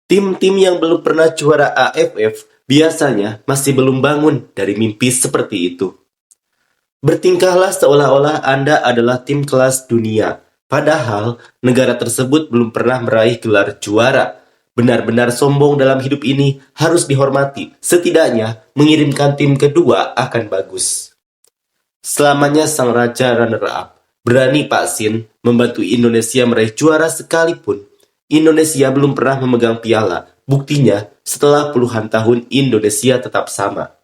Tim-tim yang belum pernah juara AFF biasanya masih belum bangun dari mimpi seperti itu. Bertingkahlah seolah-olah Anda adalah tim kelas dunia, padahal negara tersebut belum pernah meraih gelar juara. Benar-benar sombong dalam hidup ini harus dihormati, setidaknya mengirimkan tim kedua akan bagus. Selamanya sang raja runner-up, berani Pak Sin membantu Indonesia meraih juara sekalipun. Indonesia belum pernah memegang piala, buktinya setelah puluhan tahun Indonesia tetap sama.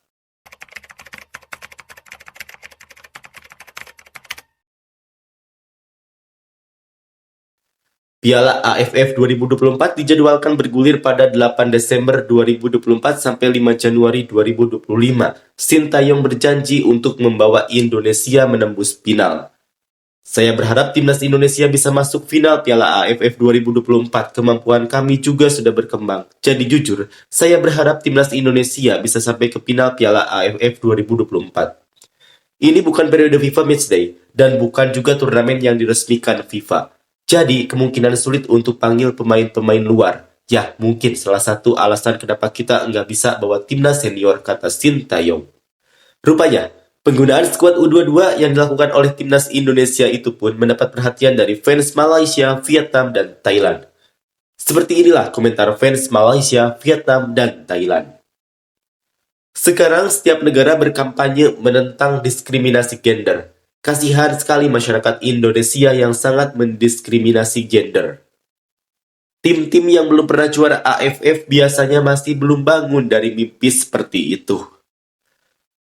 Piala AFF 2024 dijadwalkan bergulir pada 8 Desember 2024 sampai 5 Januari 2025. Sintayong berjanji untuk membawa Indonesia menembus final. Saya berharap timnas Indonesia bisa masuk final Piala AFF 2024. Kemampuan kami juga sudah berkembang. Jadi jujur, saya berharap timnas Indonesia bisa sampai ke final Piala AFF 2024. Ini bukan periode FIFA Matchday, dan bukan juga turnamen yang diresmikan FIFA. Jadi, kemungkinan sulit untuk panggil pemain-pemain luar. Ya, mungkin salah satu alasan kenapa kita nggak bisa bawa timnas senior, kata Sintayong. Rupanya, penggunaan skuad U22 yang dilakukan oleh timnas Indonesia itu pun mendapat perhatian dari fans Malaysia, Vietnam, dan Thailand. Seperti inilah komentar fans Malaysia, Vietnam, dan Thailand. Sekarang setiap negara berkampanye menentang diskriminasi gender. Kasihan sekali masyarakat Indonesia yang sangat mendiskriminasi gender. Tim-tim yang belum pernah juara AFF biasanya masih belum bangun dari mimpi seperti itu.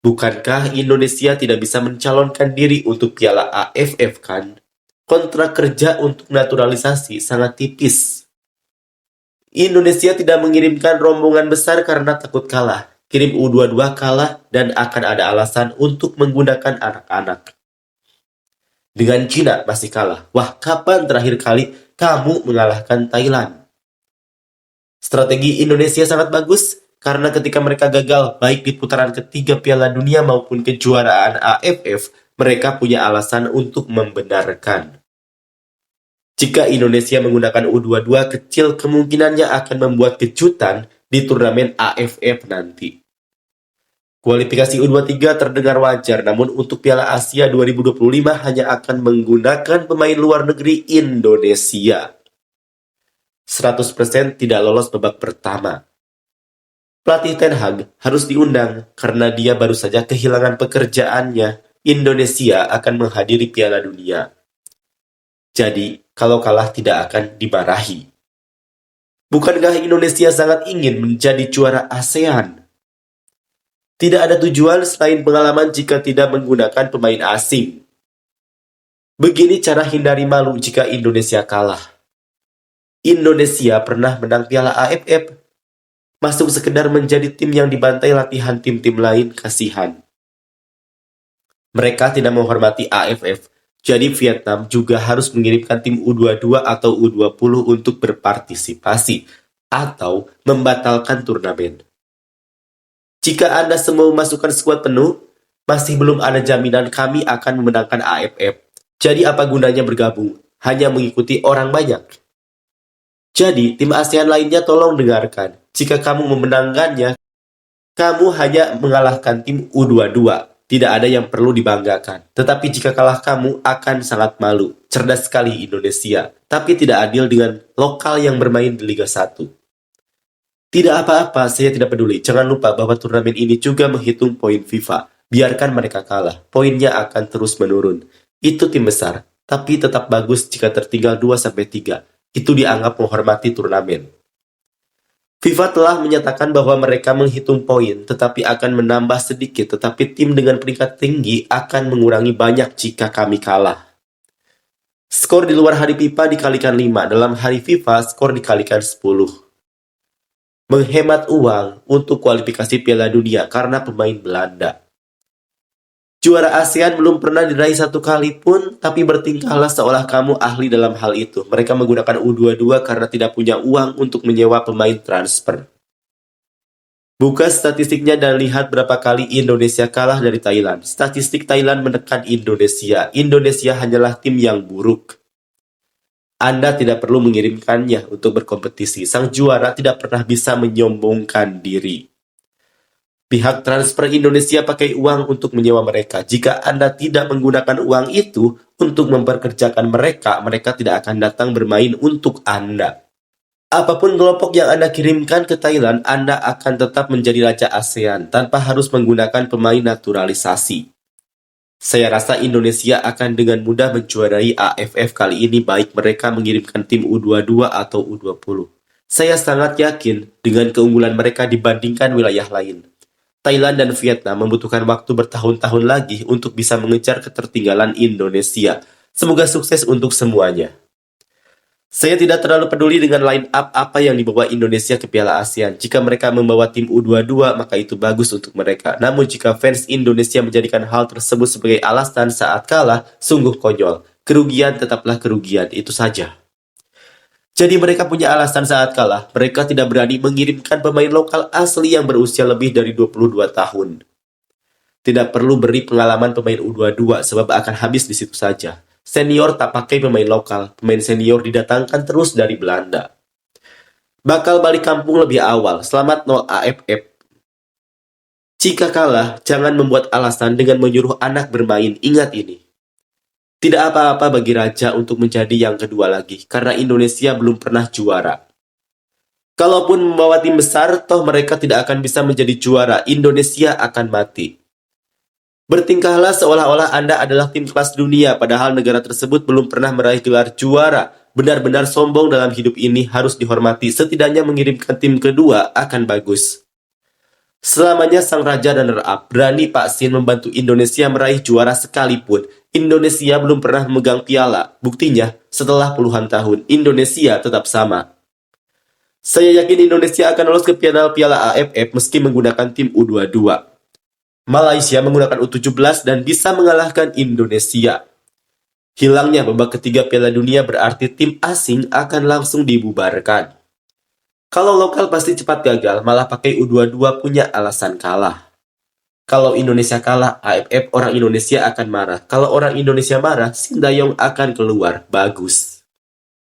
Bukankah Indonesia tidak bisa mencalonkan diri untuk Piala AFF kan? Kontrak kerja untuk naturalisasi sangat tipis. Indonesia tidak mengirimkan rombongan besar karena takut kalah. Kirim U22 kalah dan akan ada alasan untuk menggunakan anak-anak. Dengan Cina masih kalah. Wah, kapan terakhir kali kamu mengalahkan Thailand? Strategi Indonesia sangat bagus karena ketika mereka gagal baik di putaran ketiga Piala Dunia maupun kejuaraan AFF, mereka punya alasan untuk membenarkan. Jika Indonesia menggunakan U22 kecil, kemungkinannya akan membuat kejutan di turnamen AFF nanti. Kualifikasi U23 terdengar wajar, namun untuk Piala Asia 2025 hanya akan menggunakan pemain luar negeri Indonesia. 100% tidak lolos babak pertama. Pelatih Ten Hag harus diundang karena dia baru saja kehilangan pekerjaannya. Indonesia akan menghadiri Piala Dunia. Jadi, kalau kalah tidak akan dimarahi. Bukankah Indonesia sangat ingin menjadi juara ASEAN? Tidak ada tujuan selain pengalaman jika tidak menggunakan pemain asing. Begini cara hindari malu jika Indonesia kalah. Indonesia pernah menang Piala AFF. Masuk sekedar menjadi tim yang dibantai latihan tim-tim lain, kasihan. Mereka tidak menghormati AFF, jadi Vietnam juga harus mengirimkan tim U22 atau U20 untuk berpartisipasi, atau membatalkan turnamen. Jika Anda semua memasukkan skuad penuh, masih belum ada jaminan kami akan memenangkan AFF. Jadi apa gunanya bergabung? Hanya mengikuti orang banyak. Jadi, tim ASEAN lainnya tolong dengarkan. Jika kamu memenangkannya, kamu hanya mengalahkan tim U22. Tidak ada yang perlu dibanggakan. Tetapi jika kalah kamu akan sangat malu. Cerdas sekali Indonesia. Tapi tidak adil dengan lokal yang bermain di Liga 1. Tidak apa-apa, saya tidak peduli. Jangan lupa bahwa turnamen ini juga menghitung poin FIFA. Biarkan mereka kalah, poinnya akan terus menurun. Itu tim besar, tapi tetap bagus jika tertinggal 2-3. Itu dianggap menghormati turnamen. FIFA telah menyatakan bahwa mereka menghitung poin, tetapi akan menambah sedikit, tetapi tim dengan peringkat tinggi akan mengurangi banyak jika kami kalah. Skor di luar hari FIFA dikalikan 5, dalam hari FIFA skor dikalikan 10. Menghemat uang untuk kualifikasi Piala Dunia karena pemain Belanda. Juara ASEAN belum pernah diraih satu kali pun, tapi bertingkahlah seolah kamu ahli dalam hal itu. Mereka menggunakan U22 karena tidak punya uang untuk menyewa pemain transfer. Buka statistiknya dan lihat berapa kali Indonesia kalah dari Thailand. Statistik Thailand menekan Indonesia. Indonesia hanyalah tim yang buruk. Anda tidak perlu mengirimkannya untuk berkompetisi. Sang juara tidak pernah bisa menyombongkan diri. Pihak transfer Indonesia pakai uang untuk menyewa mereka. Jika Anda tidak menggunakan uang itu untuk memperkerjakan mereka, mereka tidak akan datang bermain untuk Anda. Apapun kelompok yang Anda kirimkan ke Thailand, Anda akan tetap menjadi raja ASEAN tanpa harus menggunakan pemain naturalisasi. Saya rasa Indonesia akan dengan mudah menjuarai AFF kali ini baik mereka mengirimkan tim U22 atau U20. Saya sangat yakin dengan keunggulan mereka dibandingkan wilayah lain. Thailand dan Vietnam membutuhkan waktu bertahun-tahun lagi untuk bisa mengejar ketertinggalan Indonesia. Semoga sukses untuk semuanya. Saya tidak terlalu peduli dengan line up apa yang dibawa Indonesia ke Piala ASEAN. Jika mereka membawa tim U22, maka itu bagus untuk mereka. Namun jika fans Indonesia menjadikan hal tersebut sebagai alasan saat kalah, sungguh konyol. Kerugian tetaplah kerugian, itu saja. Jadi mereka punya alasan saat kalah. Mereka tidak berani mengirimkan pemain lokal asli yang berusia lebih dari 22 tahun. Tidak perlu beri pengalaman pemain U22 sebab akan habis di situ saja. Senior tak pakai pemain lokal, pemain senior didatangkan terus dari Belanda. Bakal balik kampung lebih awal, selamat 0 AFF. Jika kalah, jangan membuat alasan dengan menyuruh anak bermain, ingat ini. Tidak apa-apa bagi Raja untuk menjadi yang kedua lagi, karena Indonesia belum pernah juara. Kalaupun membawa tim besar, toh mereka tidak akan bisa menjadi juara, Indonesia akan mati. Bertingkahlah seolah-olah Anda adalah tim kelas dunia, padahal negara tersebut belum pernah meraih gelar juara. Benar-benar sombong dalam hidup ini harus dihormati, setidaknya mengirimkan tim kedua akan bagus. Selamanya sang raja runner-up, berani Pak Sin membantu Indonesia meraih juara sekalipun. Indonesia belum pernah memegang piala, buktinya setelah puluhan tahun, Indonesia tetap sama. Saya yakin Indonesia akan lolos ke Piala AFF meski menggunakan tim U22. Malaysia menggunakan U17 dan bisa mengalahkan Indonesia. Hilangnya babak ketiga Piala Dunia berarti tim asing akan langsung dibubarkan. Kalau lokal pasti cepat gagal, malah pakai U22 punya alasan kalah. Kalau Indonesia kalah, AFF orang Indonesia akan marah. Kalau orang Indonesia marah, Sintayong akan keluar. Bagus.